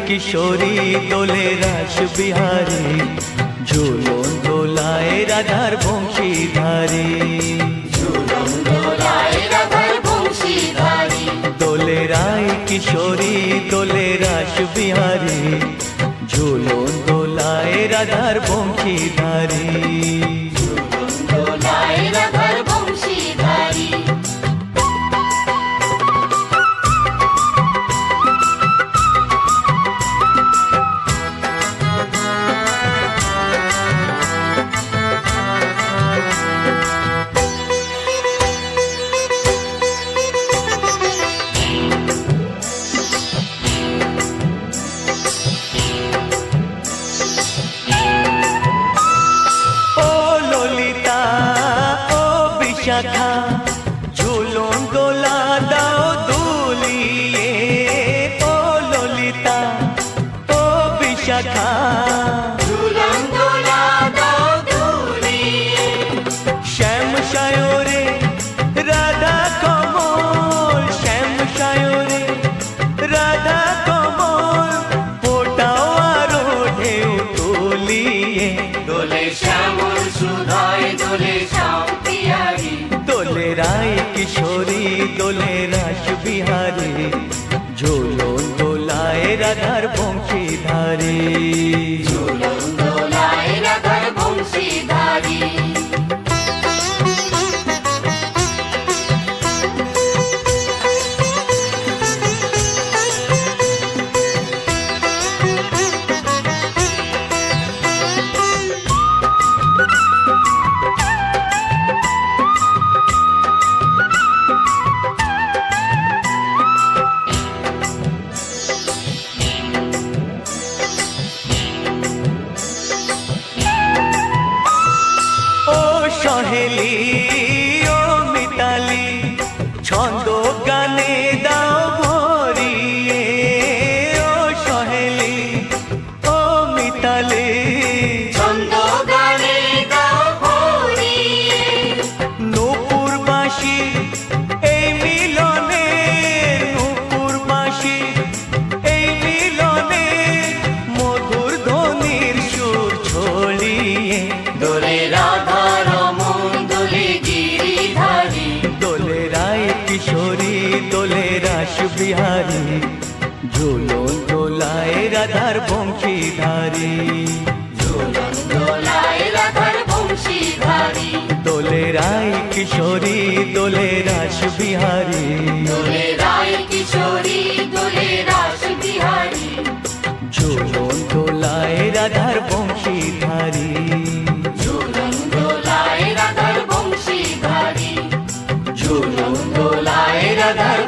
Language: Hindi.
किशोरी दोले रास बिहारी, झूलन दोलाए राधार बंशीधारी। झूलन दोलाए राधार बंशीधारी। दोले राय किशोरी दोले रास बिहारी, झूलन दोलाए राधार बंशीधारी। झूलन दोलाए राधार बंशीधारी। शाखा झूलन दोला दाओ दुलिए, ओ ललिता ओ विशाखा। झूलन दोला दाओ दुलिए। श्याम सायोरे राधा कमल, श्याम सायोरे राधा कमल, फोटाओ आरो ढेउ तुलिए। दोले श्यामल सुधाय दोले श्याम पियारी। दोले राय किशोरी दोले रास बिहारी, झूलन दोलाए राधार बंशीधारी। झूलन दोलाए राधार बंशीधारी। सहेली ओ मिताली छंद गाने दाओ भरिए, ओ सहेली ओ मिताली छंद गाने दाओ भरिए। नूपुरबासी এই মিলনে, নূপুরবাসী এই মিলনে, মধুর ধ্বনির সুর ছড়িয়ে। दोले राधा रमन दोले गिरिधारी। दोले राय किशोरी दोले रास बिहारी, झूलन दोलाए राधार बंशीधारी। झूलन दोलाए राधार बंशीधारी। दोले राय किशोरी दोले रास बिहारी, दोले राय किशोरी दोले रास बिहारी। झूलन दोलाए राधार बंशीधारी। झूलन दोलाए राधार बंशीधारी। झूलन दोलाए राधार